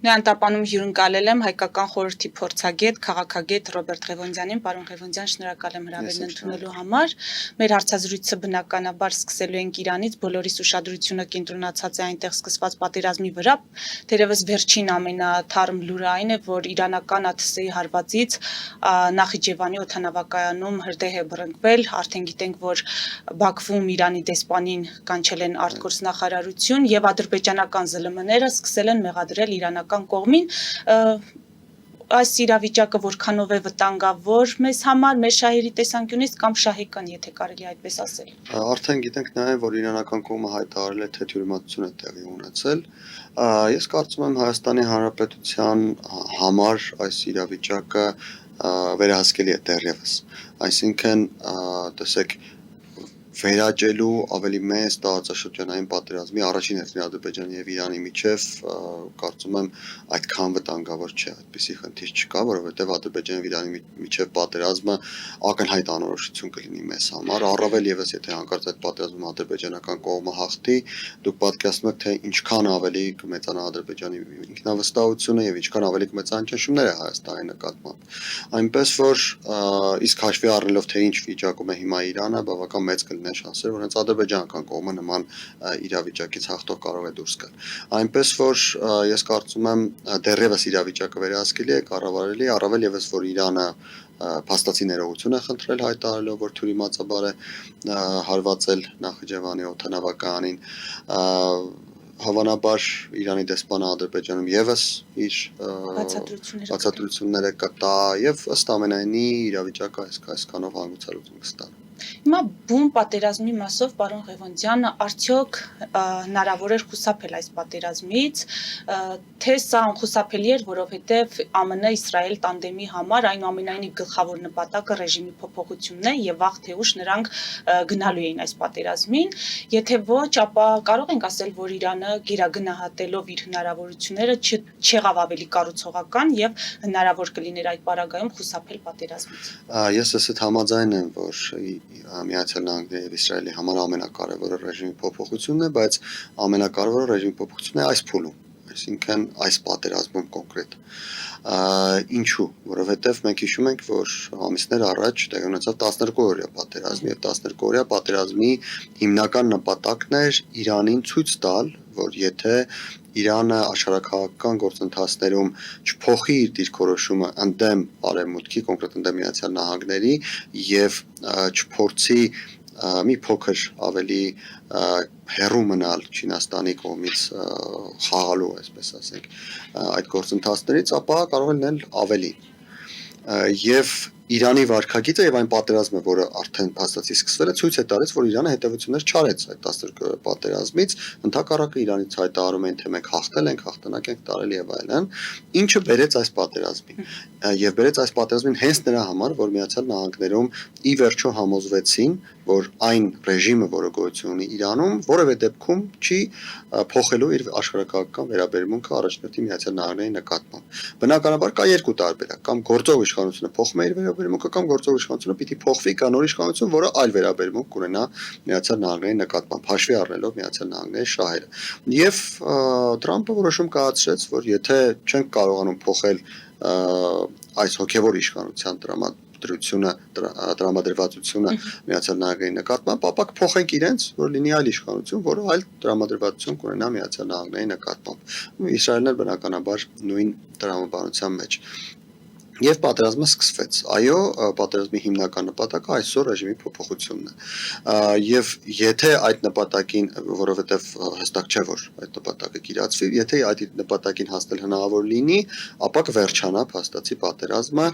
Նրան տապանում հյուրընկալել եմ հայկական խորհրդի փորձագետ, քաղաքագետ Ռոբերտ Ղևոնդյանին, պարոն Ղևոնդյան, շնորհակալ եմ հրավերն ընդունելու համար։ Մեր հարցազրույցը բնականաբար սկսելու ենք Իրանից, բոլորիս ուշադրությունը կենտրոնացած է այնտեղ սկսված պատերազմի վրա։ Թերևս վերջին ամենաթարմ լուրը այն է, որ իրանական ԱԹՍ-ի հարվածից Նախիջևանի օդանավակայանում հրդեհ է բռնկվել, արդեն գիտենք, որ Բաքվում Իրանի դեսպանին կանչել են արտգործնախարարություն եւ ադրբեջանական ԶԼՄ-ները սկսել են մեղադրել իրանական կողմին։ Այս իրավիճակը որքանով է վտանգավոր մեզ համար, մեր շահերի տեսանկյունից կամ շահեկան, եթե կարելի այդպես ասել։ Արդեն գիտենք նաև, որ իրանական կողմը հայտարարել է, թե թյուրիմացություն է տեղի ունեցել։ Ես կարծում եմ Հայաստանի Հանրապետության համար այս իրավիճակը վերահսկելի է դեռևս։ Այսինքն, տեսեք, վերաճելու ավելի մեծ տարածաշրջանային պատերազմի առաջին հերթին Ադրբեջանի եւ Իրանի միջև կարծում եմ այդքան վտանգավոր չէ, այդպիսի խնդիր չկա, որովհետեւ Ադրբեջանի եւ Իրանի միջև պատերազմը ակնհայտ անորոշություն կլինի մեզ համար, առավել եւս եթե հանկարծ այդ պատերազմում ադրբեջանական կողմը հաղթի, դուք պատկերացնում եք, թե ինչքան ավելի կմեծանա Ադրբեջանի ինքնավստահությունը եւ ինչքան ավելի կմեծանան ճնշումները Հայաստանի նկատմամբ։ Այնպես որ իսկ հաշվի առնելով թե ինչ վիճակում է հիմա Իրանը, բավական մեծ կլինեն շանսեր, որ հենց ադրբեջանական կողմը նման իրավիճակից հաղթող կարող է դուրս գալ։ Այնպես որ ես կարծում եմ դեռևս իրավիճակը վերահսկելի է, կառավարելի, առավել եւս որ Իրանը փաստացի ներողություն է խնդրել հայտարարելով, որ թյուրիմացաբար է հարվածել Նախիջևանի օդանավականին, հավանաբար Իրանի դեսպանը Ադրբեջանում եւս իր բացատրությունները կտա եւ ըստ ամենայնի իրավիճակը այսքանով հանգուցալուծում կստանա։ Հիմա բուն պատերազմի մասով պարոն Ղևոնդյանը արդյոք հնարավոր էր խուսափել այս պատերազմից, թե սա անխուսափելի էր, որովհետև ԱՄՆ-Իսրայել տանդեմի համար այնուամենայնիվ գլխավոր նպատակը ռեժիմի փոփոխությունն է եւ վաղ թե ուշ նրանք գնալու էին այս պատերազմին, եթե ոչ, ապա կարող ենք ասել, որ Իրանը գերագնահատելով իր հնարավորությունները չեղավ ավելի կառուցողական եւ հնարավոր կլիներ այդ պարագայում խուսափել պատերազմից։ Ես ասել համաձայն եմ, որ Միացյալ Նահանգների եւ Իսրայելի համար ամենակարևորը ռեժիմի փոփոխությունն է, բայց ամենակարևորը ռեժիմի փոփոխությունն է այս փուլում, այսինքն այս պատերազմում կոնկրետ։ Ինչու՞, որովհետեւ մենք հիշում ենք, որ ամիսներ առաջ տեղի ունեցավ 12-օրյա պատերազմ եւ 12-օրյա պատերազմի հիմնական նպատակն էր Իրանին ցույց տալ, որ եթե Իրանը աշխարհաքաղաքական գործընթացներում չփոխի իր դիրքորոշումը ընդդեմ Արևմուտքի, կոնկրետ ընդդեմ Միացյալ Նահանգների եւ չփորձի մի փոքր ավելի հեռու մնալ Չինաստանի կողմից խաղալու, այսպես ասենք, այդ գործընթացներից, ապա կարող է լինել ավելի։ Եվ Իրանի վարքագիծը եւ այն պատերազմը, որը արդեն փաստացի սկսվել է, ցույց է տալիս, որ Իրանը հետեւություններ չարեց այդ 12 պատերազմից, ընդհակառակը Իրանից հայտարարում էին, թե մենք հաղթել ենք, հաղթանակ ենք տարել եւ այլն, ինչը բերեց այս պատերազմին։ Եվ բերեց այս պատերազմին հենց նրա համար, որ Միացյալ Նահանգներում ի վերջո համոզվեցին, որ այն ռեժիմը, որը գոյություն ունի Իրանում, որևէ դեպքում չի փոխելու իր աշխարհաքաղաքական վերաբերմունքը առաջնորդի Միացյալ Նահանգների նկատմամբ։ Բնականաբար կա երկու տարբերակ, կամ գործող իշխանությունը փոխում է իր վերաբերմունքը, կամ գործող իշխանությունը պիտի փոխվի կա նոր իշխանություն, որը այլ վերաբերմունք կունենա Միացյալ Նահանգների նկատմամբ, հաշվի առնելով Միացյալ Նահանգների շահերը։ Եվ Թրամփը որոշում կայացրեց, որ եթե չենք կարողանում փոխել այս հոգևոր իշխանության տրամադրվածությունը Միացյալ Նահանգների նկատմամբ, ապա կփոխենք իրենց, որ լինի այլ իշխանություն, որը այլ տրամադրվածություն կունենա Միացյալ Նահանգների նկատմամբ։ Իսրայելն էլ բնականաբար նույն տրամաբանության մեջ։ Եվ պատերազմը սկսվեց։ Այո, պատերազմի հիմնական նպատակը այսօր ռեժիմի փոփոխությունն է։ Եվ եթե այդ նպատակին, որովհետև հստակ չէ, որ այդ նպատակը կիրացվի, եթե այդ նպատակին հասնել հնարավոր լինի, ապա կվերջանա փաստացի պատերազմը,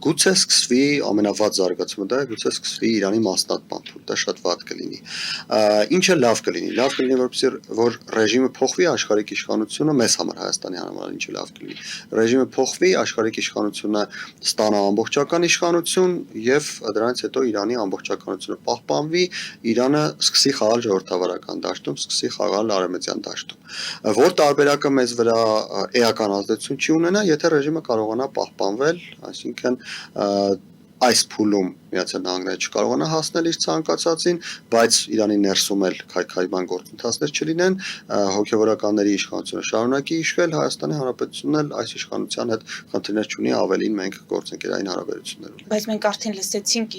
գուցե սկսվի ամենավատ զարգացումը դա է, գուցե սկսվի Իրանի մասնատմամբ, դա շատ վատ կլինի։ Ինչը լավ կլինի։ Լավ կլինի, որ ռեժիմը փոխվի, աշխարհիկ իշխանությունը մեզ համար Հայաստանի համար ինչը լավ կլինի։ Ռեժիմը փոխվի, աշխարհիկ իշխանությունը ստանա ամբողջական իշխանություն եւ դրանից հետո Իրանի ամբողջականությունը պահպանվի, Իրանը սկսի խաղալ ժողովրդավարական դաշտում, սկսի խաղալ արևմտյան դաշտում։ Որ տարբերակը մեզ վրա էական ազդեցություն չի ունենա, եթե ռեժիմը կարողանա պահպանվել, այսինքն այս փուլում Միացյալ Նահանգները չկարողանա հասնել իր ցանկացածին, բայց Իրանի ներսում էլ քայքայման գործընթացներ չլինեն, հոգևորականների իշխանությունը շարունակի իշխել, Հայաստանի Հանրապետությունն էլ այս իշխանության հետ խնդիրներ չունի, ավելին մենք գործընկերային հարաբերություններ ունենք։ Բայց մենք արդեն լսեցինք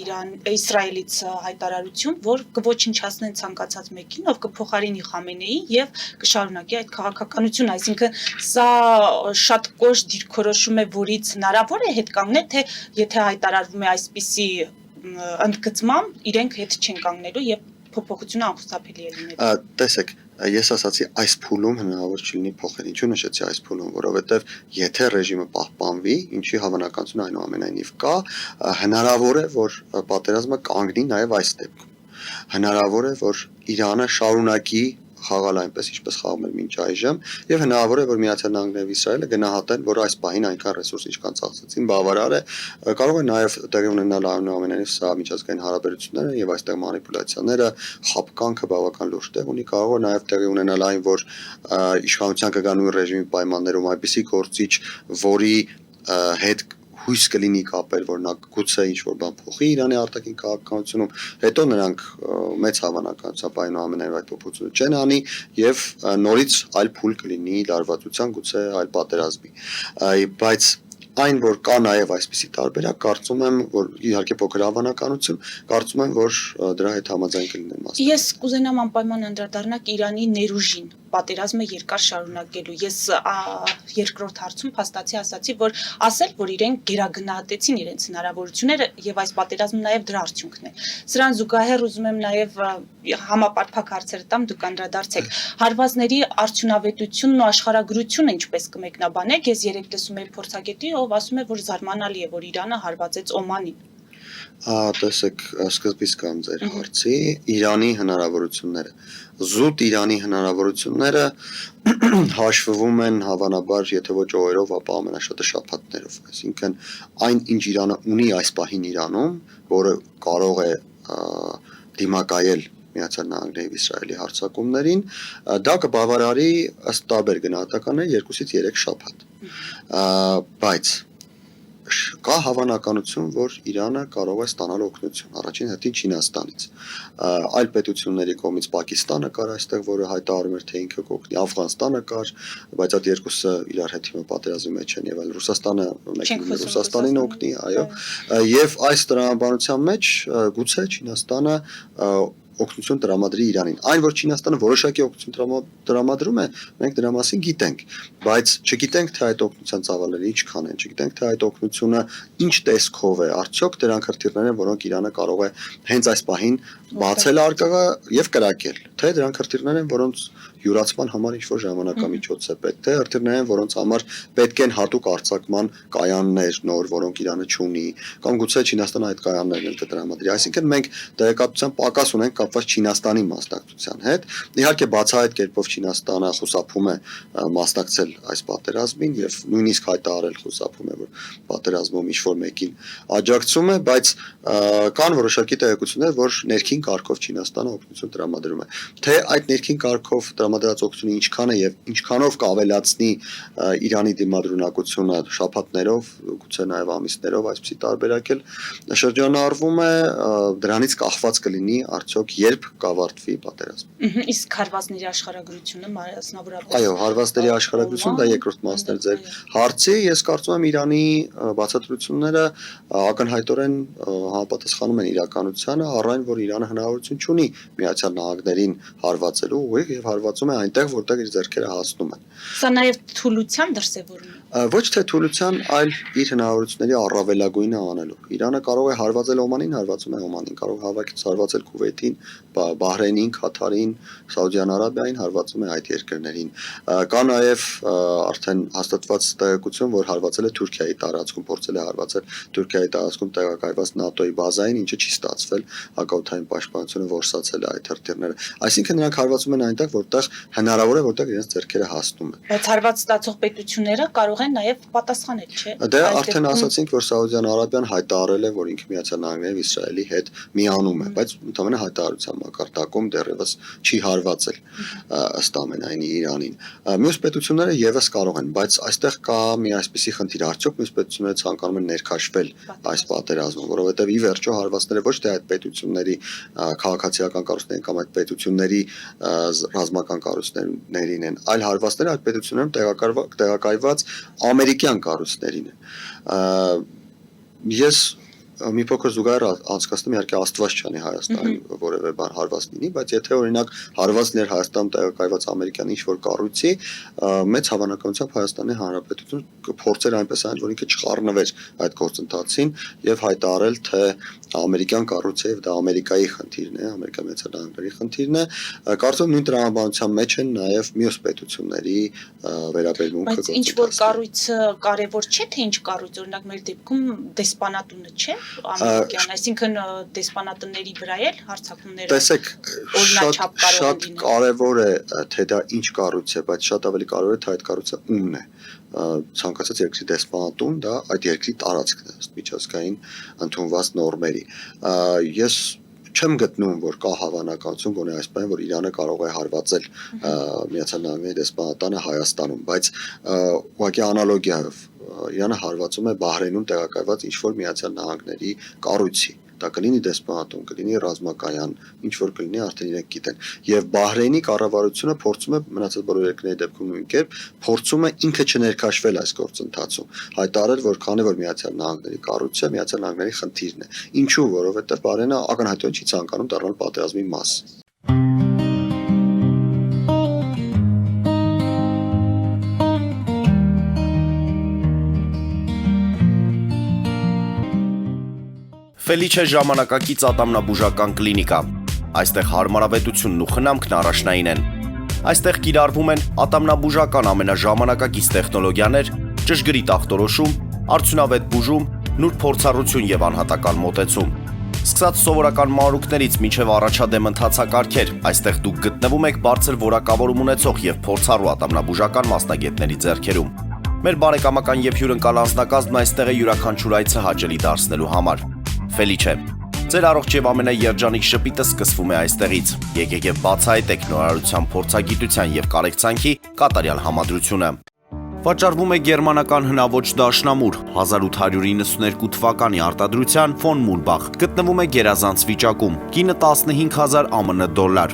Իսրայելից հայտարարություն, որ կոչնչացնեն ցանկացած մեկին, ով կփոխարինի Խամենեի եւ կշարունակի այդ քաղաքականությունը, այսինքն սա շատ կոշտ դիրքորոշում է, որից հնարավոր է հետ կանգնել, թե եթե հայտարարվում է այսպիսի ընդգծմամբ, իրենք հետ չեն կանգնելու եւ փոփոխությունը անխուսափելի է լինելու։ Տեսեք, ես ասացի այս փուլում հնարավոր չլինի փոխել։ Ինչու նշեցի այս փուլում, որովհետև եթե ռեժիմը պահպանվի, ինչի հավանականությունը այնուամենայնիվ կա, հնարավոր է, որ պատերազմը կանգնի նաև այս դեպքում։ Հնարավոր է, որ Իրանը շարունակի խաղալ այնպես, ինչպես խաղում էր մինչ այժմ, եւ հնարավոր է, որ Միացյալ Նահանգներն եւ Իսրայելը գնահատեն, որ այս պահին այնքան ռեսուրս ինչքան ծախսեցին, բավարար է, կարող է նաեւ տեղի ունենալ այնուամենայնիվ սա միջազգային հարաբերությունները եւ այստեղ մանիպուլյացիաները, խապկանքը բավական լուրջ տեղ ունի, կարող է նաեւ տեղի ունենալ այն, որ իշխանության կգա նույն ռեժիմի պայմաններում այնպիսի գործիչ, որի հետ հույս կլինի կապել, որ նա գուցե ինչ-որ բան փոխի Իրանի արտաքին քաղաքականությունում, հետո նրանք մեծ հավանականությամբ այնուամենայնիվ այդ փոփոխությունը չեն անի եւ նորից այլ փուլ կլինի լարվածության, գուցե այլ պատերազմի։ Բայց այն, որ կա նաև այսպիսի տարբերակ, կարծում եմ, որ իհարկե փոքր հավանականություն, կարծում եմ, որ դրա հետ համաձայն կլինեն մասնակցել։ Ես կուզենամ անպայման անդրադառնալ Իրանի ներուժին, պատերազմը երկար շարունակելու։ Ես երկրորդ հարցում փաստացի ասացի, որ ասել, որ իրենք գերագնահատեցին իրենց հնարավորությունները եւ այս պատերազմը նաեւ դրա արդյունքն է։ Սրան զուգահեռ ուզում եմ նաեւ համապարփակ հարցեր տամ, դուք անդրադարձեք։ Հարվածների արդյունավետությունն ու աշխարհագրությունը ինչպես կմեկնաբանեք։ Ես երեք լսում էի փորձագետի, ով ասում է, որ զարմանալի է, որ Իրանը հարվածեց Օմանին։ Տեսեք, սկզբից կամ ձեր հարցի Իրանի հնարավորությունները։ Զուտ Իրանի հնարավորությունները հաշվվում են հավանաբար, եթե ոչ օրերով, ապա ամենաշատը շաբաթներով։ Այսինքն այն, ինչ Իրանը ունի այս պահին Իրանում, որը կարող է դիմակայել Միացյալ Նահանգների եւ Իսրայելի հարձակումներին, դա կբավարարի ըստ տարբեր գնահատականների 2-ից 3 շաբաթ։ Բայց կա հավանականություն, որ Իրանը կարող է ստանալ օգնություն առաջին հերթին Չինաստանից։ Այլ պետությունների կողմից Պակիստանը կար այստեղ, որը հայտարարում էր, թե ինքը կօգնի, Աֆղանստանը կար, բայց այդ երկուսը իրար հետ հիմա պատերազմի մեջ են եւ այլ Ռուսաստանը մեկն Ռուսաստանին օգնի, այո։ Եվ այս տրամաբանության մեջ գուցե Չինաստանը օգնություն տրամադրի Իրանին։ Այն, որ Չինաստանը որոշակի օգնություն տրամադրում է, մենք դրա մասին գիտենք, բայց չգիտենք, թե այդ օգնության ծավալները ինչքան են, չգիտենք, թե այդ օգնությունը ինչ տեսքով է, արդյոք դրանք հրթիռներ են, որոնք Իրանը կարող է հենց այս պահին բացել արկղը եւ կրակել, թե դրանք հրթիռներ են, որոնց յուրացման համար ինչ-որ ժամանակամիջոց է պետք, թե հրթիռներ են, որոնց համար պետք են հատուկ արձակման կայաններ նոր, որոնք Իրանը չունի, կամ գուցե Չինաստանը այդ կայաններն էլ կտրամադրի։ Այսինքն մենք տեղեկատվության պակաս ունենք կապված Չինաստանի մասնակցության հետ։ Իհարկե բացահայտ կերպով Չինաստանը խուսափում է մասնակցել այս պատերազմին եւ նույնիսկ հայտարարել խուսափում է, որ պատերազմում ինչ-որ մեկին աջակցում է, բայց կան որոշակի տեղեկություններ, որ ներքին կարգով Չինաստանը օգնություն տրամադրում է։ Թե այդ ներքին կարգով տրամադրած օգնությունը ինչքան է եւ ինչքանով կավելացնի Իրանի դիմադրունակությունը շաբաթներով, գուցե նաեւ ամիսներով, այսպիսի տարբերակ էլ շրջանառվում է, դրանից կախված կլինի արդյոք երբ կավարտվի պատերազմը։ Իսկ հարվածների աշխարհագրությունը մասնավորապես։ Այո, հարվածների աշխարհագրություն դա երկրորդ մասն է ձեր հարցի։ Ես կարծում եմ Իրանի բացատրությունները ակնհայտորեն համապատասխանում են իրականությանը, առայն որ Իրանը հնարավորություն չունի Միացյալ Նահանգներին հարվածելու ուղիղ եւ հարվածում է այնտեղ, որտեղ իր ձեռքերը հասնում են։ Սա նաեւ թուլության դրսեւորում է։ Ոչ թե թուլության, այլ իր հնարավորությունների առավելագույնը անելու։ Իրանը կարող է հարվածել Օմանին, հարվածում է Օմանին, կարող հարվածել Քուվեյթին, Բահրեյնին, Քաթարին, Սաուդյան Արաբիային, հարվածում է այդ երկրներին։ Կա նաև արդեն հաստատված տեղեկություն, որ հարվածել է Թուրքիայի տարածքում, փորձել է հարվածել Թուրքիայի տարածքում տեղակայված ՆԱՏՕ-ի բազային, ինչը չի ստացվել, հակաօդային պաշտպանությունը որսացել է այդ հրթիռները։ Այսինքն նրանք հարվածում են այնտեղ, որտեղ հնարավոր է, որտեղ իրենց ձեռքերը հասնում են։ Բայց հարված ստացող պետությունները կարող կարող են նաև պատասխանել, չէ՞։ Դե արդեն ասացինք, որ Սաուդյան Արաբիան հայտարարել է, որ ինքը Միացյալ Նահանգներով Իսրայելի հետ միանում է, բայց ընդհանրապես հայտարարության մակարդակում դեռևս չի հարվածել ըստ ամենայնի Իրանին։ Մյուս պետությունները եւս կարող են, բայց այստեղ կա մի այսպիսի խնդիր, արդյոք մյուս պետությունները ցանկանում են ներքաշվել այս պատերազմում, որովհետեւ ի վերջո հարվածները ոչ թե այդ պետությունների քաղաքացիական կառույցներին կամ այդ պետությունների ռազմական կառույցներին են, այլ հարվածները այդ պետություններում տեղակայված ամերիկյան կառույցներին են։ Ես մի փոքր զուգահեռ անցկացնում իհարկե Աստված չանի Հայաստանին որևէ բան հարված լինի, բայց եթե օրինակ հարված լիներ Հայաստանում տեղակայված ամերիկյան ինչ-որ կառույցի, մեծ հավանականությամբ Հայաստանի Հանրապետություն կփորձեր այնպես անել, որ ինքը չխառնվեր այդ գործընթացին եւ հայտարարել, թե ամերիկյան կառույցը եւ դա Ամերիկայի խնդիրն է, Ամերիկայի Միացյալ Նահանգների խնդիրն է, կարծում նույն տրամաբանության մեջ են նաեւ մյուս պետությունների վերաբերմունքը։ Բայց ինչ որ կառույցը կարևոր չէ, թե ինչ կառույց, օրինակ մեր դեպքում դեսպանատունը չէ, ամերիկյան, այսինքն դեսպանատների վրա էլ հարձակումները տեսեք, շատ կարևոր է, թե դա ինչ կառույց է, բայց շատ ավելի կարևոր է, թե այդ կառույցը ումն է։ Ցանկացած երկրի դեսպանատուն դա այդ երկրի տարածքն է, միջազգային ընդունված նորմերի։ Ես չեմ գտնում, որ կա հավանականություն գոնե այս բանը, որ Իրանը կարող է հարվածել Միացյալ Նահանգների դեսպանատանը Հայաստանում, բայց ուղղակի անալոգիայով Իրանը հարվածում է Բահրեյնում տեղակայված ինչ-որ Միացյալ Նահանգների կառույցի։ Դա կլինի դեսպանատուն, կլինի ռազմակայան, ինչ որ կլինի, արդեն իրենք գիտեն։ Եվ Բահրեյնի կառավարությունը փորձում է մնացած բոլոր երկրների դեպքում նույն կերպ փորձում է ինքը չներքաշվել այս գործընթացում, հայտարարել, որ քանի որ Միացյալ Նահանգների կառույցը Միացյալ Նահանգների խնդիրն է։ Ինչու, որովհետև Բահրեյնը ակնհայտորեն չի ցանկանում դառնալ պատերազմի մաս։ Ֆելիչե ժամանակակից ատամնաբուժական կլինիկա։ Այստեղ հարմարավետությունն ու խնամքն առաջնային են։ Այստեղ կիրառվում են ատամնաբուժական ամենաժամանակակից տեխնոլոգիաներ, ճշգրիտ ախտորոշում, արդյունավետ բուժում, նուրբ փորձառություն եւ անհատական մոտեցում։ Սկսած սովորական մանրուքներից մինչև առաջադեմ ընթացակարգեր, այստեղ դուք գտնվում եք բարձր որակավորում ունեցող եւ փորձառու ատամնաբուժական մասնագետների ձեռքերում։ Մեր բարեկամական եւ հյուրընկալ անձնակազմն այստեղ է յուրաքանչյուր այցը հաճելի դարձնելու համար։ Ֆելիչե, ձեր առողջ եւ ամենաերջանիկ շպիտը սկսվում է այստեղից։ Եկեք եւ բացահայտեք նորարարության փորձագիտության եւ կարեկցանքի կատարյալ համադրությունը։ Վաճառվում է գերմանական հնաոճ դաշնամուր 1892 թվականի արտադրության ֆոն Մուրբախ։ Գտնվում է գերազանց վիճակում։ Կինը 15000 ԱՄՆ դոլար։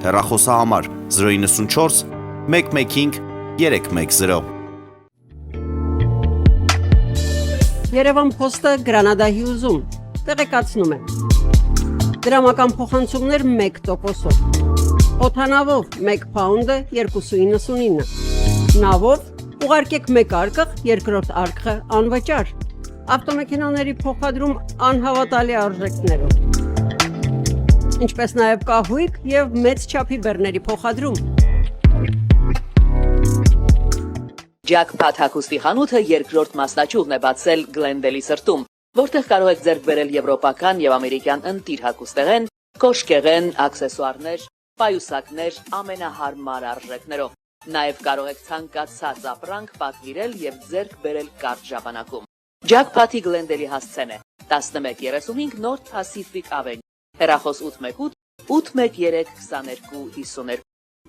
Հեռախոսահամար 094 115 310։ Երևան փոստը Գրանադայի ուզում տեղեկացնում է։ Դրամական փոխանցումներ 1%-ով։ Օդանավով 1 փաունդը 2.99։ Նավով ուղարկեք 1 արկղ, երկրորդ արկղը անվճար։ Ավտոմեքենաների փոխադրում անհավատալի արժեքներով։ Ինչպես նաև կահույք եւ մեծ չափի բեռների փոխադրում։ Jackpot հագուստի խանութը երկրորդ մասնաճյուղն է բացել Գլենդելի սրտում, որտեղ կարող եք ձեռք բերել եվրոպական եւ ամերիկյան ընտիր հագուստեղեն, կոշկեղեն, աքսեսուարներ, պայուսակներ ամենահարմար արժեքներով։ Նաեւ կարող եք ցանկացած ապրանք պատվիրել եւ ձեռք բերել կարճ ժամանակում։ Jackpot-ի Գլենդելի հասցեն է 1135 North Pacific Avenue, հեռախոս 818 813 2252։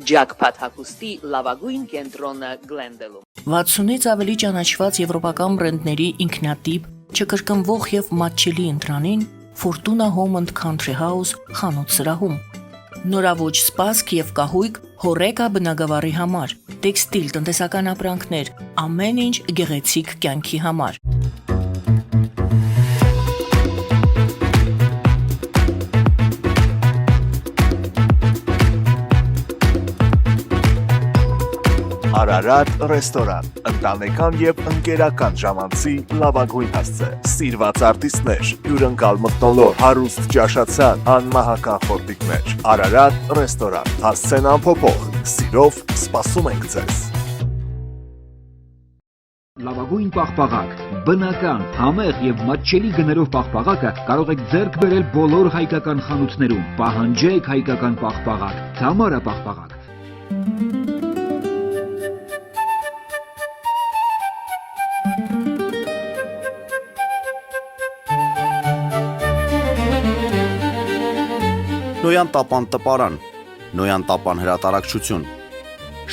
Jackpot հագուստի լավագույն կենտրոնը Գլենդելում։ 60-ից ավելի ճանաչված եվրոպական բրենդների ինքնատիպ, չկրկնվող եւ մատչելի ընտրանին Fortuna Home and Country House խանութ սրահում։ Նորավոճ սպասք եւ կահույք հորեկա բնագավառի համար, տեքստիլ տնտեսական ապրանքներ, ամեն ինչ գեղեցիկ կյանքի համար։ Արարատ ռեստորան, ընտանեկան եւ ընկերական ժամանցի լավագույն հասցե, սիրված արտիստներ, հյուրընկալ մթնոլորտ, հարուստ ճաշացան, անմահական խորտիկներ, Արարատ ռեստորան, հասցեն անփոփոխ, սիրով սպասում ենք ձեզ։ Լավագույն պաղպաղակ, բնական, համեղ եւ մատչելի գներով պաղպաղակը կարող եք ձեռք բերել բոլոր հայկական խանութներում։ Պահանջեք հայկական պաղպաղակ, Թամարա պաղպաղակ։ Նոյան տապան տպարան, Նոյան տապան հրատարակչություն,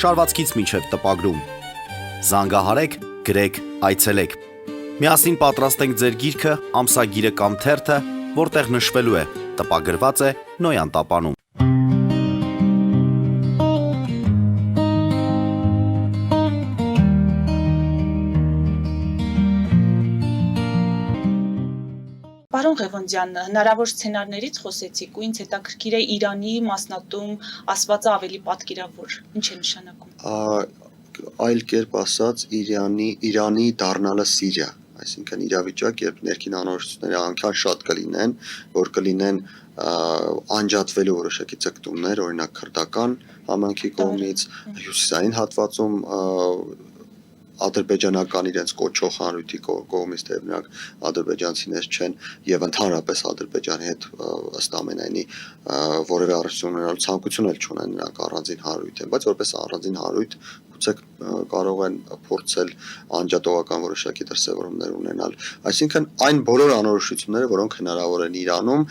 շարվածքից մինչև տպագրում, զանգահարեք, գրեք, այցելեք, միասին պատրաստենք ձեր գիրքը, ամսագիրը կամ թերթը, որտեղ նշվելու է, տպագրված է Նոյան տապանում։ Պարոն Ղևոնդյան, հնարավոր սցենարներից խոսեցիք ու ինձ հետաքրքիր է Իրանի մասնատում ասվածը ավելի պատկերավոր։ Ինչ է նշանակում։ Այլ կերպ ասած Իրանի դառնալը Սիրիա, այսինքն իրավիճակ, երբ ներքին անորոշությունները անգամ շատ կլինեն, որ կլինեն անջատվելու որոշակի ձգտումներ, օրինակ քրդական համանքի կողմից, հյուսիսային հատվածում ադրբեջանական իրենց կոչող հանրույթի կողմից, թեև նրանք ադրբեջանցիներ չեն եւ ընդհանրապես ադրբեջանի հետ ըստ ամենայնի որևէ առնչություն ունենալու ցանկություն էլ չունեն նրանք առանձին հանրույթ են, բայց որպես առանձին հանրույթ գուցե կարող են փորձել անջատողական որոշակի դրսևորումներ ունենալ, այսինքն այն բոլոր անորոշությունները, որոնք հնարավոր են Իրանում,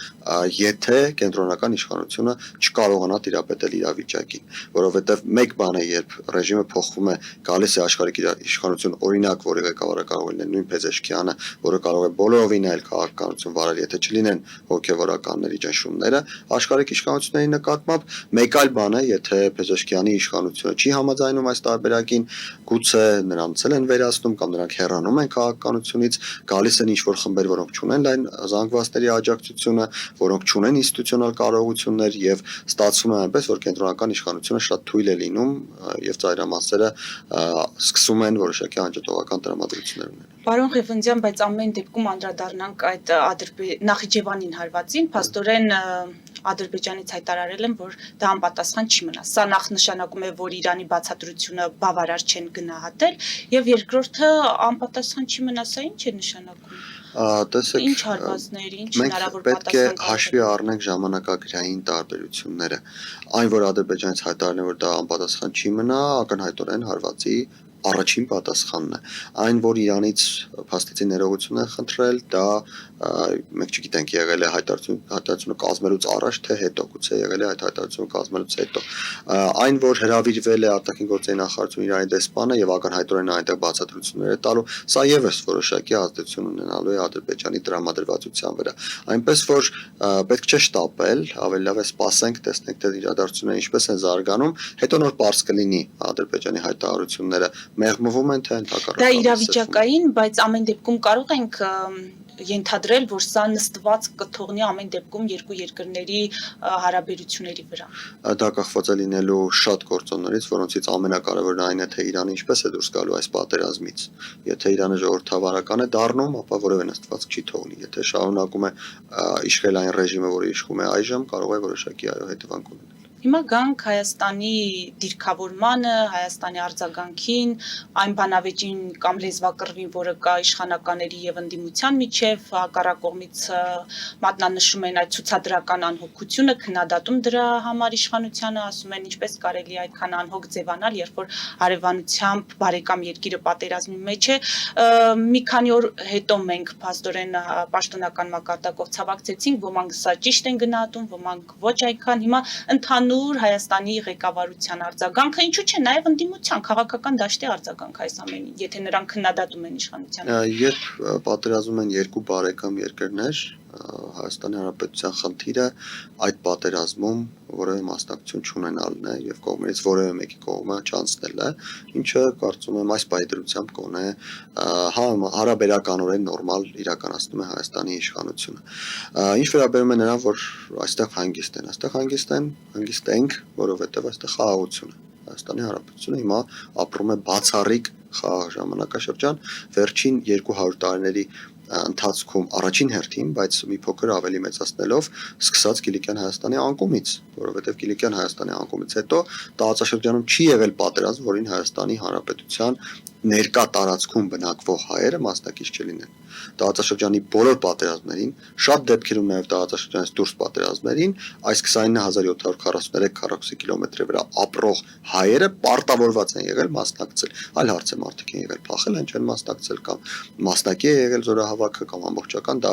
եթե կենտրոնական իշխանությունը չկարողանա տիրապետել իրավիճակին, որովհետեւ մեկ բան է, երբ ռեժիմը փոխվում է, գալիս է աշխարհիկ իշխանություն, օրինակ, որի ղեկավարը կարող է լինել նույն Փեզեշքյանը, որը կարող է բոլորովին այլ քաղաքականություն վարել, եթե չլինեն հոգևորականների ճնշումները, աշխարհիկ իշխանությունների նկատմամբ, մեկ այլ բան է, եթե Փեզեշքյանի իշխանությունը չի համաձայնում այս տարբերակին, գուցե նրանց են վերացնում կամ նրանք հեռանում են քաղաքականությունից, գալիս են ինչ-որ խմբեր, որոնք չունեն լայն զանգվածների աջակցությունը, որոնք չունեն ինստիտուցիոնալ կարողություններ եւ ստացվում է այնպես, որ կենտրոնական իշխանությունը շատ թույլ է լինում եւ ծայրամասերը սկսում են որոշակի անջատողական տրամադրություններ ունենալ։ Պարոն Ղևոնդյան, բայց ամեն դեպքում անդրադառնանք այդ Նախիջևանին հարվածին, փաստորեն Ադրբեջանից հայտարարել են, որ դա անպատասխան չի մնա։ Սա նախ նշանակում է, որ Իրանի բացատրությունը բավարար չեն գնահատել, եւ երկրորդը անպատասխան չի մնա, սա ինչ է նշանակում։ Տեսեք, ինչ հարվածներ, ինչ հնարավոր պետք է պատասխան հաշվի առնենք ժամանակագրային տարբերությունները։ Այն, որ Ադրբեջանից հայտարարել են, որ դա անպատասխան չի մնա, ակնհայտորեն հարվածի առաջին պատասխանն է։ Այն, որ Իրանից փաստացի ներողություն են խնդրել, դա մենք չգիտենք եղել է հայտարարությունը կազմելուց առաջ, թե հետո, գուցե եղել է այդ հայտարարությունը կազմելուց հետո։ Այն, որ հրավիրվել է արտաքին գործերի նախարարություն Իրանի դեսպանը եւ ակնհայտորեն այնտեղ բացատրություններ է տալու, սա եւս որոշակի ազդեցություն ունենալու է Ադրբեջանի տրամադրվածության վրա։ Այնպես որ պետք չէ շտապել, ավելի լավ է սպասենք, տեսնենք թե իրադարձությունները ինչպես են զարգանում, հետո նոր պարզ կլինի Ադրբեջանի հայտարարությունները մեղմվում են թե ընդհակառակը։ Դա իրավիճակային, բայց ամեն դեպքում կարող ենք ենթադրել, որ սա նստված կթողնի ամեն դեպքում երկու երկրների հարաբերությունների վրա։ Դա կախված է լինելու շատ գործոններից, որոնցից ամենակարևորն այն է, թե Իրանը ինչպես է դուրս գալու այս պատերազմից։ Եթե Իրանը ժողովրդավարական է դառնում, ապա որևէ նստվածք չի թողնի։ Եթե շարունակում է իշխել այն ռեժիմը, որը իշխում է այժմ, կարող է որոշակի հետևանք ունենալ։ Հիմա գանք Հայաստանի դիրքավորմանը, Հայաստանի արձագանքին, այն բանավեճին կամ լեզվակռվին, որը կա իշխանականների եւ ընդդիմության միջև, հակառակողմից մատնանշում են այդ ցուցադրական անհոգությունը, քննադատում դրա համար իշխանությանը, ասում են ինչպես կարելի է այդքան անհոգ ձևանալ, երբ որ հարևանությամբ բարեկամ երկիրը պատերազմի մեջ է։ Մի քանի օր հետո մենք փաստորեն պաշտոնական մակարդակով ցավակցեցինք, ոմանք սա ճիշտ են գնահատում, ոմանք ոչ այդքան։ Հիմա ընդհանուր Հայաստանի ղեկավարության արձագանքը, ինչու՞ չէ, նաև ընդդիմության քաղաքական դաշտի արձագանք այս ամենին, եթե նրանք քննադատում են իշխանությանը։ Երբ պատերազմում են երկու բարեկամ երկրներ, Հայաստանի Հանրապետության խնդիրը այդ պատերազմում որևէ մասնակցություն չունենալն է եւ կողմերից որևէ մեկի կողմը չանցնելն է, ինչը կարծում եմ այս պայդրությամբ կոնե հարաբերականորեն նորմալ իրականացնում է Հայաստանի իշխանությունը։ Ինչ վերաբերում է նրան, որ այստեղ հանգիստ ենք, որովհետեւ այստեղ խաղաղություն է։ Հայաստանի Հանրապետությունը հիմա ապրում է բացառիկ խաղաղ ժամանակաշրջան, վերջին 200 տարիների ընթացքում առաջին հերթին, բայց մի փոքր ավելի մեծացնելով, սկսած Կիլիկյան Հայաստանի անկումից, որովհետև Կիլիկյան Հայաստանի անկումից հետո տարածաշրջանում չի եղել պատերազմ, որին Հայաստանի Հանրապետության ներկա տարածքում բնակվող հայերը մասնակից չլինեն։ Տարածաշրջանի բոլոր պատերազմներին, շատ դեպքերում նաև տարածաշրջանից դուրս պատերազմներին, այս 29743 կիլոմետրի վրա ապրող հայերը պարտավորված են եղել մասնակցել։ Այլ հարց է, մարդիկ են եղել փախել, են չեն մասնակցել կամ մասնակի է եղել զորահավաք հավաքը կամ ամբողջական դա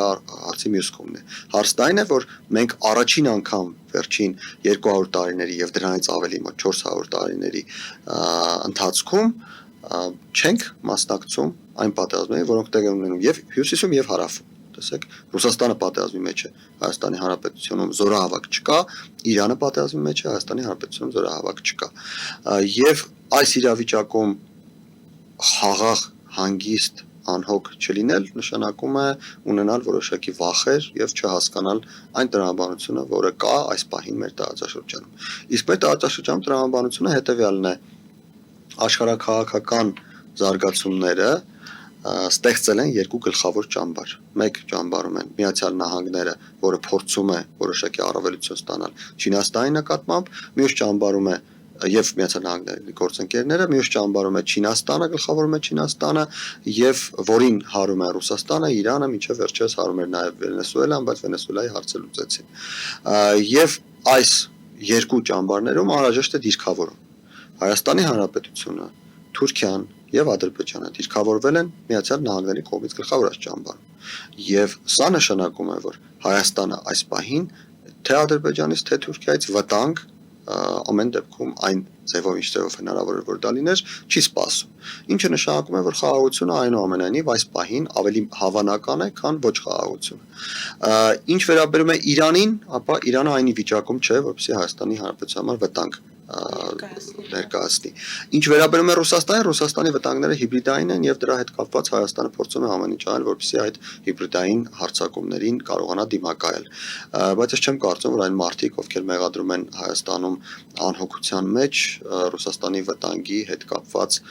հարցի մյուս կողմն է։ Հարցն այն է, որ մենք առաջին անգամ վերջին 200 տարիների եւ դրանից ավելի մոտ 400 տարիների ընթացքում չենք մասնակցում այն պատերազմներին, որոնք տեղի ունենում եւ հյուսիսում եւ հարավում։ Տեսեք, Ռուսաստանը պատերազմի մեջ է, Հայաստանի Հանրապետությունում զորահավաք չկա, Իրանը պատերազմի մեջ է, Հայաստանի Հանրապետությունում զորահավաք չկա։ Եվ այս իրավիճակում խաղաղ, հանգիստ, անհոգ չլինել նշանակում է ունենալ որոշակի վախեր եւ չհասկանալ այն տրամաբանությունը, որը կա այս պահին մեր տարածաշրջանում։ Իսկ մեր տարածաշրջանում տրամաբանությունը հետեւյալն է. աշխարհաքաղաքական զարգացումները ստեղծել են երկու գլխավոր ճամբար։ Մեկ ճամբարում են Միացյալ Նահանգները, որը փորձում է որոշակի առավելություն ստանալ Չինաստանի նկատմամբ, մյուս ճամբարում է եւ Միացյալ Նահանգների գործընկերները, մյուս ճամբարում է Չինաստանը, գլխավորում է Չինաստանը եւ որին հարում է Ռուսաստանը, Իրանը, մինչեւ վերջերս հարում էր նաեւ Վենեսուելան, բայց Վենեսուելայի հարցը լուծեցին։ Եվ այս երկու ճամբարներում անհրաժեշտ է դիրքավորում։ Հայաստանի Հանրապետությունը, Թուրքիան եւ Ադրբեջանը դիրքավորվել են Միացյալ Նահանգների կողմից գլխավորած ճամբարում։ Եվ սա նշանակում է, որ Հայաստանը այս պահին թե Ադրբեջանից, թե Թուրքիայից վտանգ ամեն դեպքում այն ձևով ինչ ձևով հնարավոր է որ դա լիներ, չի սպասում։ Ինչը նշանակում է, որ խաղաղությունը այնուամենայնիվ այս պահին ավելի հավանական է, քան ոչ խաղաղությունը։ Ինչ վերաբերում է Իրանին, ապա Իրանը այն վիճակում չէ, որպեսզի Հայաստանի Հանրապետության համար վտանգ ներկայացնի։ Ինչ վերաբերում է Ռուսաստանին, Ռուսաստանի վտանգները հիբրիդային են եւ դրա հետ կապված Հայաստանը փորձում է ամեն ինչ անել, որպեսզի այդ հիբրիդային հարձակումներին կարողանա դիմակայել։ Բայց ես չեմ կարծում, որ այն մարդիկ, ովքեր մեղադրում են Հայաստանում անհոգության մեջ Ռուսաստանի վտանգի հետ կապված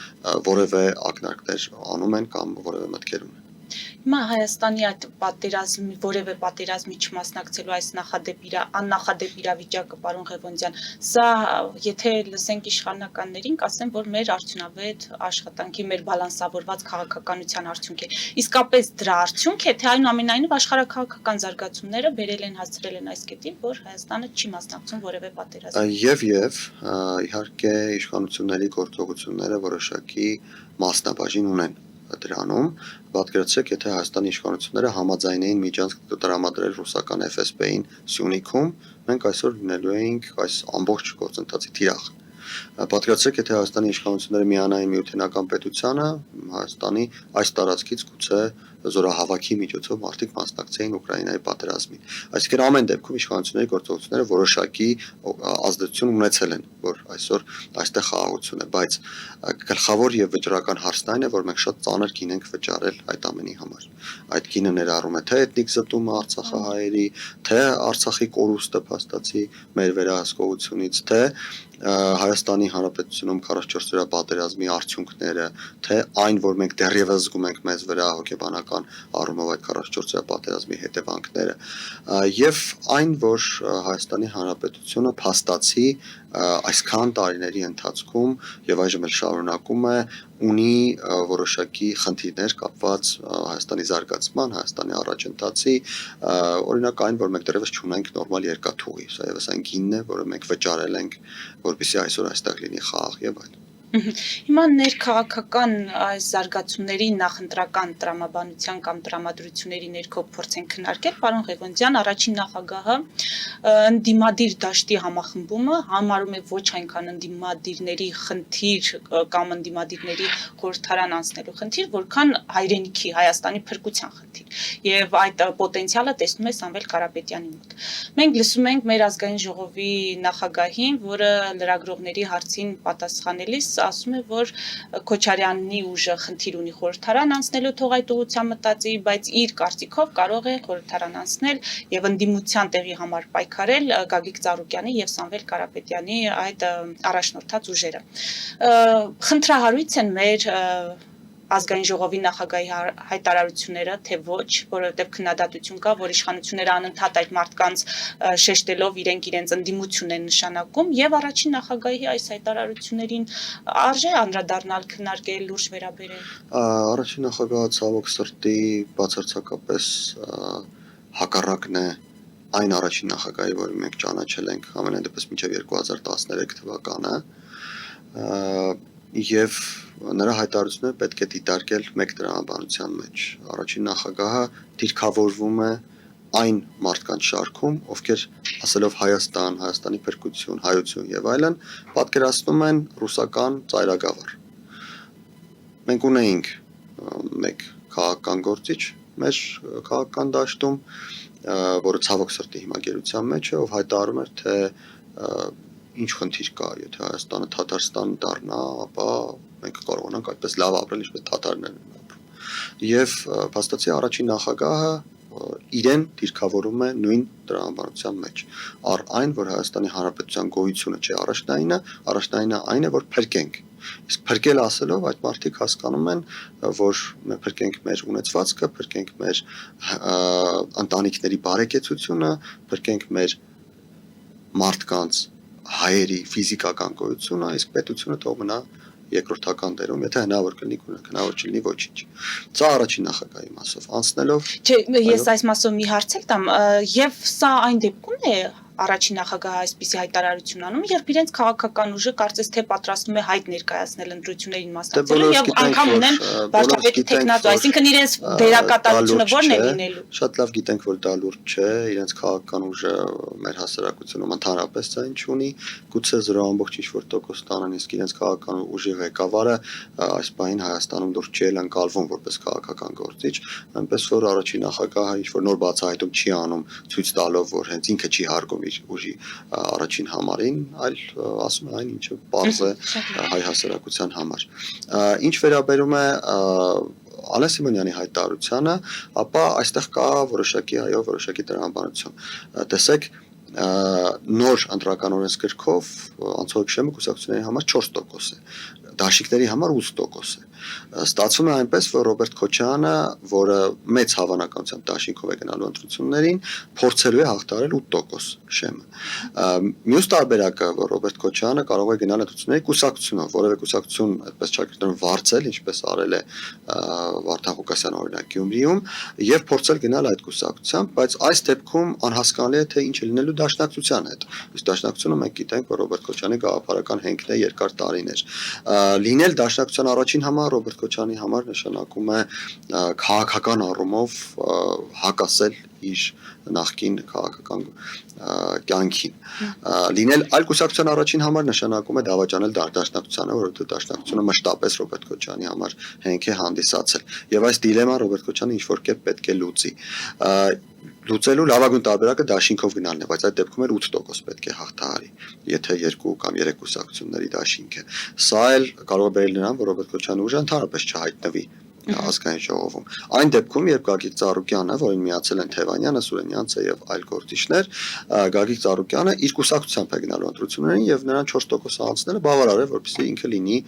որևէ ակնարկներ անում են կամ որևէ մտքեր ունեն։ Հիմա Հայաստանի այդ պատերազմի որևէ պատերազմի չմասնակցելու այս աննախադեպ իրավիճակը, պարոն Ղևոնդյան, սա եթե լսենք իշխանականներին, կասեն, որ մեր արդյունավետ աշխատանքի, մեր բալանսավորված քաղաքականության արդյունք է։ Իսկապես դրա արդյունք է, թե այնուամենայնիվ աշխարհաքաղաքական զարգացումները բերել են հասցրել են այս կետին, որ Հայաստանը չի մասնակցում որևէ պատերազմի։ Եվ իհարկե իշխանությունների գործողությունները որոշակի մասնաբաժին ունեն դրանում, պատկերացրեք, եթե Հայաստանի իշխանությունները համաձայնեին միջանցք տրամադրել ռուսական FSB-ին Սյունիքում, մենք այսօր լինելու էինք այս ամբողջ գործընթացի թիրախ։ Պատկերացրեք, եթե Հայաստանի իշխանությունները միանային Միութենական պետությանը, Հայաստանի այս տարածքից գուցե զորահավաքի միջոցով մարդիկ մասնակցեին Ուկրաինայի պատերազմին։ Այսինքն ամեն դեպքում իշխանությունների գործողությունները որոշակի ազդեցություն ունեցել են, որ այսօր այստեղ խաղաղություն է, բայց գլխավոր եւ վճռական հարցն այն է, որ մենք շատ ծանր գին ենք վճարել այդ ամենի համար։ Այդ գինը ներառում է թե էթնիկ զտումը արցախահայերի, թե Արցախի կորուստը փաստացի մեր վերահսկողությունից, թե Հայաստանի Հանրապետությունում 44 օրյա պատերազմի արդյունքները, թե այն, որ մենք դեռևս զգում ենք մեզ վրա հոգեբանական առումով այդ 44 օրյա պատերազմի հետևանքները, եւ այն, որ Հայաստանի Հանրապետությունը փաստացի այսքան տարիների ընթացքում եւ այժմ էլ շարունակում է ունի որոշակի խնդիրներ կապված Հայաստանի զարգացման, Հայաստանի առաջընթացի, օրինակ այն, որ մենք դեռևս չունենք նորմալ երկաթուղի, սա եւս այն գինն է, որը մենք վճարել ենք, որպեսզի այսօր այստեղ լինի խաղաղ եւ այլն։ Հիմա ներքաղաքական այս զարգացումների նախընտրական տրամաբանության կամ տրամադրությունների ներքո փորձենք քննարկել, պարոն Ղևոնդյան, առաջին նախագահը ընդդիմադիր դաշտի համախմբումը համարում է ոչ այնքան ընդդիմադիրների խնդիր կամ ընդդիմադիրների խորհրդարան անցնելու խնդիր, որքան հայրենիքի Հայաստանի փրկության խնդիր։ Եվ այդ պոտենցիալը տեսնում է Սամվել Կարապետյանի մոտ։ Մենք լսում ենք մեր ազգային ժողովի նախագահին, որը լրագրողների հարցին պատասխանելիս ասում է, որ Քոչարյանի ուժը խնդիր ունի խորհրդարան անցնելու թող այդ ուղղությամբ մտածի, բայց իր կարծիքով կարող է խորհրդարան անցնել եւ ընդդիմության տեղի համար պայքարել Գագիկ Ծառուկյանի եւ Սամվել Կարապետյանի այդ առաջնորդած ուժերը։ Խնդրահարույց են մեր ազգային ժողովի նախագահի հայտարարությունները, թե ոչ, որովհետև քննադատություն կա, որ իշխանությունները անընդհատ այդ մարդկանց շեշտելով իրենց ընդդիմություն են նշանակում, եւ առաջին նախագահի այս հայտարարություններին արժե անդրադառնալ, քննարկել, լուրջ վերաբերել։ Առաջին նախագահը ցավոք սրտի բացարձակապես հակառակն է այն առաջին նախագահի, որը մենք ճանաչել ենք ամենայն դեպս մինչև 2013 թվականը։ եւ նրա հայտարարությունը պետք է դիտարկել մեկ տրամաբանության մեջ։ Առաջին նախագահը դիրքավորվում է այն մարդկանց շարքում, ովքեր ասելով Հայաստան, Հայաստանի փրկություն, հայություն եւ այլն, պատկերացնում են ռուսական ծայրագավառ։ Մենք ունեինք մեկ քաղաքական գործիչ մեր քաղաքական դաշտում, որը ցավոք սրտի հիմա գերության մեջ է, ով հայտարարում էր, թե ինչ խնդիր կա, եթե Հայաստանը Թաթարստան դառնա, ապա մենք կարողանանք այդպես լավ ապրել, ինչպես թաթարներն են ապրում։ Եվ փաստացի առաջին նախագահը իրեն դիրքավորում է նույն տրամաբանության մեջ։ Առ այն, որ Հայաստանի Հանրապետության գոյությունը չէ առաջնայինը այն է, որ փրկենք։ Իսկ փրկել ասելով այդ մարդիկ հասկանում են, որ մենք փրկենք մեր ունեցվածքը, փրկենք մեր ընտանիքների բարեկեցությունը, փրկենք մեր մարդկանց հայերի ֆիզիկական գոյությունը, իսկ պետությունը թող մնա երկրորդական դերում, եթե հնարավոր կլինի կունենանք, հնարավոր չլինի ոչինչ։ Սա առաջին նախագահի մասով անցնելով։ Չէ, ես այս մասով մի հարց էլ տամ, եւ սա այն դեպքում է առաջին նախագահը այսպիսի հայտարարություն անում, երբ իրենց քաղաքական ուժը կարծես թե պատրաստվում է հայտ ներկայացնել ընտրություններին մասնակցելու եւ անգամ ունեն վարչապետի տեխնատու, այսինքն իրենց դերակատարությունը ո՞րն է լինելու։ Շատ լավ գիտենք, որ դա լուրջ չէ, իրենց քաղաքական ուժը մեր հասարակությունում ընդհանրապես այն չունի, գուցե 0.4% տանեն, իսկ իրենց քաղաքական ուժի ղեկավարը այս պահին Հայաստանում դուրս չի ընկալվում որպես քաղաքական գործիչ, այնպես որ առաջին նախագահը ինչ որ նոր բացահայտում չի անում, ցույց տալով, որ հենց ինքը չի հարգում ուժի առաջին համարին, այլ ասում է այն ինչը բարձ է հայ հասարակության համար։ Ինչ վերաբերում է Ալեն Սիմոնյանի հայտարարությանը, ապա այստեղ կա որոշակի տրամաբանություն։ Տեսեք, նոր ընտրական օրենսգրքով անցողջեմը կուսակցությունների համար 4% է, դաշինքների համար 8% է։ Ստացվում է այնպես, որ Ռոբերտ Քոչարյանը, որը մեծ հավանականությամբ դաշինքով է գնալու ընտրություններին, փորձելու է հաղթահարել 8% շեմը։ Մյուս տարբերակը, որ Ռոբերտ Քոչարյանը կարող է գնալ ընտրությունների կուսակցությունով, որևէ կուսակցություն այդպես ճակերտորեն վարձել, ինչպես արել է Վարդան Ղուկասյանը օրինակ Գյումրիում, եւ փորձել գնալ այդ կուսակցությամբ, բայց այս դեպքում անհասկանալի է, թե ինչ է լինելու դաշնակցության հետ։ Իսկ դաշնակցությունը մենք գիտենք, որ Ռոբերտ Քոչարյանի գաղափարական հենքն է երկար տարիներ։ Լինել դաշնակցության առաջին համար Ռոբերտ Քոչարյանի համար նշանակում է քաղաքական առումով հակասել իր նախկին քաղաքական կյանքին։ Լինել այլ կուսակցության առաջին համար նշանակում է դավաճանել դաշնակցությանը, որովհետև դաշնակցությունը մշտապես Ռոբերտ Քոչարյանի համար հենք է հանդիսացել։ Եւ այս դիլեման Ռոբերտ Քոչարյանը ինչ որ կերպ պետք է լուծի։ Լուծելու լավագույն տարբերակը դաշինքով գնալն է, բայց այդ դեպքում էլ 8% պետք է հաղթահարի, եթե 2 կամ 3 կուսակցությունների դաշինք է։ Սա էլ կարող է բերել նրան, որ Ռոբերտ Քոչարյանի ուժը ընդհանրապես չհայտնվի ազգային ժողովում։ Այն դեպքում, երբ Գագիկ Ծառուկյանը, որին միացել են Թևանյանը, Սուրենյանցը եւ այլ գործիչներ, Գագիկ Ծառուկյանը իր կուսակցությամբ է գնալու ընտրություններին եւ նրան 4% անցնելը բավարար է, որպեսզի ինքը լինի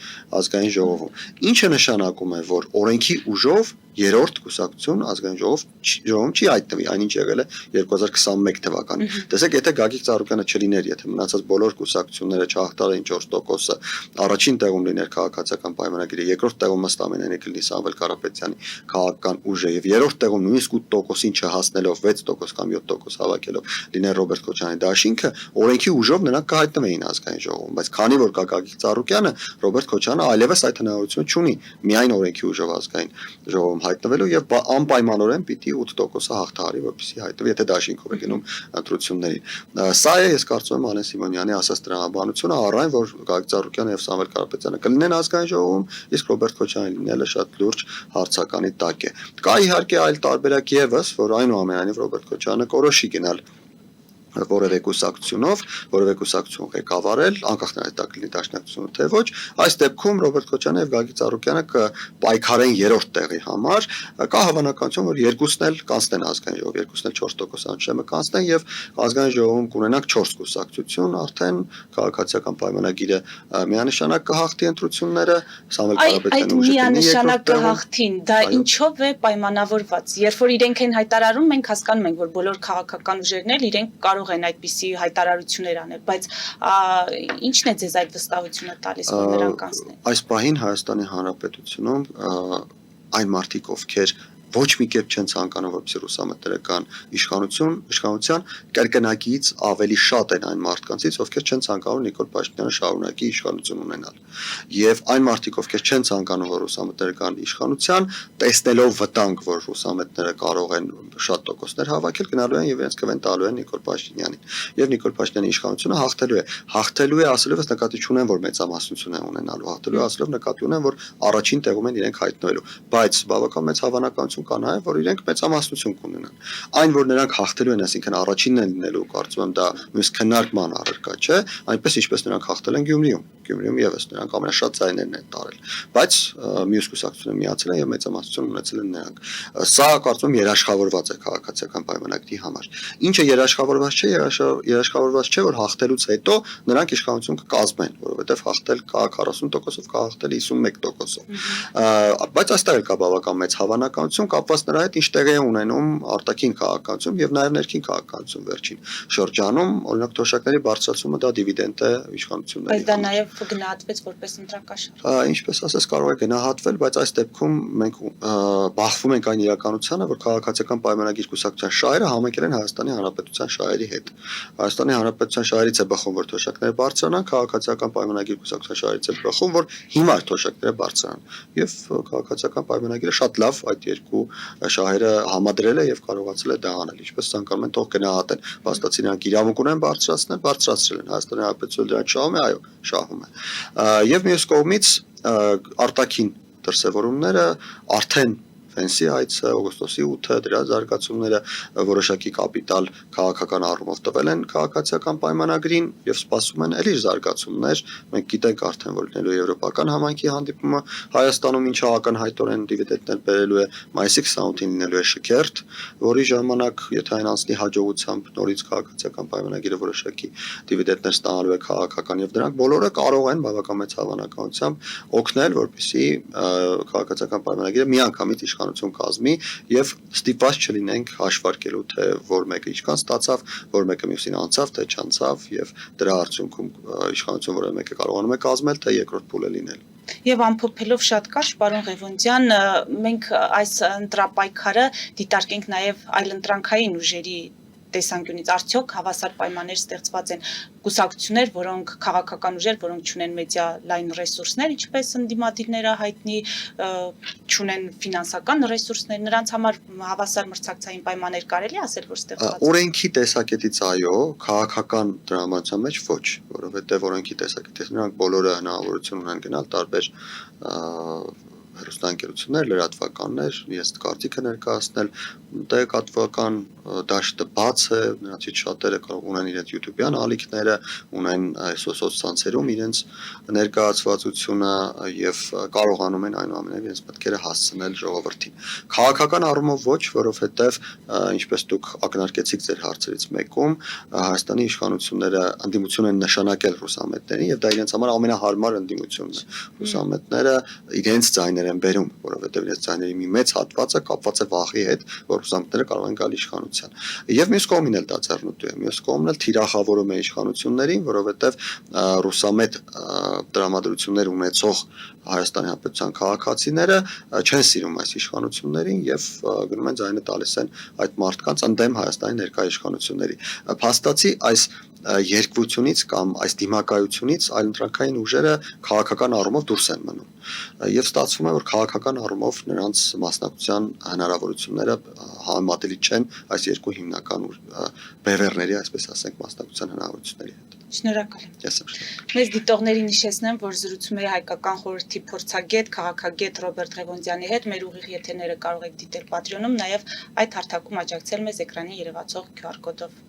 ազգային ժողովում։ Ինչը նշանակում է, որ օրենքի ուժով երրորդ կուսակցություն ազգային ժողովում չի հայտնվի, այնինչ եղել է 2021 թվականին։ Տեսեք, եթե Գագիկ Ծառուկյանը չլիներ, եթե մնացած բոլոր կուսակցությունները չհաղթարեին 4%-ը, առաջին տեղում լիներ քաղաքացիական պայմանագիրը, երկրորդ տեղում ըստ ամենայնի կլինի Սամվել Կարապետյանի քաղաքական ուժը եւ երրորդ տեղում նույնիսկ 8%-ին չհասնելով 6% կամ 7% հավաքելով լիներ Ռոբերտ Քոչարյանի դաշինքը, օրենքի ուժով նրանք կհայտնվեին ազգային ժողովում, բայց քանի որ կա Գագիկ Ծառուկյանը, Ռոբերտ Քոչարյանը այլևս այդ հնարավորությունը չունի, միայն օրենքի ուժով ազգային ժողովում հայտնվելու եւ անպայմանորեն պիտի 8%-ը հաղթահարի, որպեսզի հայտնվի, եթե դաշինքով է գնում ընտրություններին։ Սա է, ես կարծում եմ, Ալեն Սիմոնյանի ասած տրամաբանությունը, առայն որ Գագիկ Ծառուկյանը եւ Սամվել Կարապետյանը կլինեն ազգային ժողովում, իսկ Ռոբերտ Քոչարյանը լինելը շատ լուրջ հարցականի տակ է։ Կա իհարկե այլ տարբերակ եւս, որ այնուամենայնիվ Ռոբերտ Քոչարյանը կորոշի գնալ որևէ կուսակցություն ղեկավարել, անկախ նրանից դա կլինի դաշնակցությունը թե ոչ, այս դեպքում Ռոբերտ Քոչարյանը եւ Գագիկ Ծառուկյանը կպայքարեն երրորդ տեղի համար, կա հավանականություն, որ երկուսն էլ կանցնեն ազգային ժողով, երկուսն էլ 4% անշեմը կանցնեն եւ ազգային ժողովում կունենանք 4 կուսակցություն, արդեն քաղաքացիական պայմանագիրը միանշանակ կհաղթի ընտրությունները, Սամվել Կարապետյանը ուժը միանշանակ կհաղթին, դա ինչով է պայմանավորված։ Երբ որ իրենք են հայտարարում, մենք հասկանում ենք, որ բոլոր քաղաքական ուժերն էլ իրենք կարող են այդպիսի հայտարարություններ անել, բայց ի՞նչն է ձեզ այդ վստահությունը տալիս, որ նրանք կանցնեն։ Այս պահին Հայաստանի Հանրապետությունում այն մարդիկ, ովքեր ոչ մի կերպ չեն ցանկանում, որպեսզի ռուսամետները կան իշխանության կրկնակից ավելի շատ են այն մարդկանցից, ովքեր չեն ցանկանում Նիկոլ Փաշինյանը շարունակի իշխանություն ունենալ։ Եվ այն մարդիկ, ովքեր չեն ցանկանում, որ ռուսամետները կան իշխանության, տեսնելով վտանգ, որ ռուսամետները կարող են շատ տոկոսներ հավաքել, գնալու են եւ իրենց կվեն տալու են Նիկոլ Փաշինյանին։ Եվ Նիկոլ Փաշինյանի իշխանությունը հաղթելու է ասելով նկատի չունեն, որ մեծամասնություն է ունենալու, հաղթելու է ասելով նկատի ունեն, որ առաջին տեղում են իրենք հայտնվելու, բայց բավական մեծ հավանականություն կա նաեւ, որ իրենք մեծամասնություն կունենան։ Այն, որ նրանք հաղթելու են, այսինքն առաջինն են լինելու, կարծում եմ դա մյուս քննարկման առարկա չէ, այնպես ինչպես նրանք հաղթել են Գյումրիում եւս նրանք ամենաշատ ձայներն են տարել, բայց մյուս կուսակցությունը միացել են եւ մեծամասնություն ունեցել են նրանք։ Սա կարծում եմ երաշխավորված է քաղաքացիական պայմանագրի համար։ Ինչը երաշխավորված չէ, որ հաղթելուց հետո նրանք իշխանություն կկազմեն, որովհետեւ հաղթել կա 40%-ով, կա հաղթել 51%-ով։ Բայց այստեղ կա բավական մեծ հավանականություն կապված նրա հետ, ինչ տեղի է ունենում արտաքին քաղաքականություն եւ նաեւ ներքին քաղաքականություն վերջին շրջանում, օրինակ թոշակների բարձրացումը դա դիվիդենդ է իշխանությունների։ Բայց դա նաեւ գնահատվեց որպես ընտրակաշառք։ Ինչպես ասես կարող է գնահատվել, բայց այս դեպքում մենք բախվում ենք այն իրականությանը, որ քաղաքացիական պայմանագիր կուսակցության շահերը համընկել են Հայաստանի Հանրապետության շահերի հետ։ Հայաստանի Հանրապետության շահերից է բխում, որ թոշակները բարձրանան, քաղաքացիական պայմանագիր կուսակցության շահերից է բխում, որ հիմար թոշակները բարձրանան։ Եվ քաղաքացիական պայմանագիրը շատ լավ այդ երկու շահերը համադրել է եւ կարողացել է դա անել։ Ինչպես ցանկանում են թող գնահատեն, փաստացի նրանք իրավունք ունեն բարձրացրել են Հայաստանի Հանրապետությունը դրանք շահում է, այո, շահում է։ Եվ մյուս կողմից արտաքին դրսևորումները արդեն Ֆենսի այցը, օգոստոսի 8-ը, դրա զարգացումները որոշակի կապիտալ քաղաքական առումով տվել են քաղաքացիական պայմանագրին եւ սպասում են ելի զարգացումներ։ Մենք գիտենք արդեն, որ լինելու է եվրոպական համայնքի հանդիպումը Հայաստանում, ինչը ակնհայտորեն դիվիդենտներ բերելու է, մայիսի 28-ին լինելու է շքերթ, որի ժամանակ, եթե այն անցնի հաջողությամբ, նորից քաղաքացիական պայմանագիրը որոշակի դիվիդենտներ ստանալու է քաղաքական եւ դրանք բոլորը կարող են բավական մեծ հավանականությամբ օգնել, որպեսզի քաղաքացիական պայմանագիրը միանգամից իշխանություն կազմի եւ ստիպված չլինենք հաշվարկելու թե որ մեկը ինչքան ստացավ, որ մեկը մյուսին անցավ, թե չանցավ եւ դրա արդյունքում իշխանություն որը մեկը կարողանում է կազմել, թե երկրորդ փուլը լինել։ Եվ ամփոփելով շատ կարճ, պարոն Ղևոնդյան, մենք այս ընտրապայքարը դիտարկենք նաև այլընտրանքային ուժերի տեսանկյունից, արդյոք հավասար պայմաններ ստեղծված են կուսակցություններ, որոնք քաղաքական ուժեր, որոնք չունեն մեդիա լայն ռեսուրսներ, ինչպես ընդդիմադիրները հայտնի չունեն ֆինանսական ռեսուրսներ, նրանց համար հավասար մրցակցային պայմաններ կարելի ասել, որ ստեղծված են։ Օրենքի տեսակետից այո, քաղաքական դրամատության մեջ ոչ, որովհետև օրենքի տեսակետից նրանք բոլորը հնարավորություն ունեն գնալ տարբեր հեռուստաընկերություններ, լրատվականներ, ես կարծիքը ներկայացնել, տեղեկատվական դաշտը բաց է, նրանցից շատերը կարող ունեն իրենց YouTube-յան ալիքները, ունեն սոցցանցերում իրենց ներկայացվածությունը եւ կարողանում են այնուամենայնիվ իրենց մտքերը հասցնել ժողովրդին։ Քաղաքական առումով ոչ, որովհետեւ ինչպես դուք ակնարկեցիք ձեր հարցերից մեկում, Հայաստանի իշխանությունները ընդդիմություն են նշանակել ռուսամետներին եւ դա իրենց համար ամենահարմար ընդդիմությունն է։ Ռուսամետները իրենց ձայներ են բերում, որովհետեւ իրենց ձայների մի մեծ հատվածը կապված է վախի հետ, որ ռուսամետները կարող են գալ իշխանության։ Եվ մյուս կողմին էլ դա ձեռնտու է, մյուս կողմն էլ թիրախավորում է իշխանություններին, որովհետև ռուսամետ տրամադրություններ ունեցող Հայաստանի Հանրապետության քաղաքացիները չեն սիրում այս իշխանություններին եւ գնում են ձայնը տալիս են այդ մարդկանց ընդդեմ Հայաստանի ներկայ իշխանությունների։ Փաստացի այս երկվությունից կամ այս դիմակայությունից այլընտրանքային ուժերը քաղաքական առումով դուրս են մնում եւ ստացվում է որ քաղաքական առումով նրանց մասնակցության հնարավորությունները համեմատելի չեն այս երկու հիմնական բևեռների, այսպես ասենք, մասնակցության հնարավորությունների հետ։ Շնորհակալ եմ։ Ես եմ շնորհակալ։ Մեծ դիտողներին հիշեցնեմ, որ զրուցում էի հայկական խորհրդի փորձագետ, քաղաքագետ Ռոբերտ Ղևոնդյանի հետ։ Մեր ուղիղ եթերները կարող եք դիտել Patreon-ում, նաև այդ հարթակում աջակցել մեզ էկրանին երևացող QR կոդով։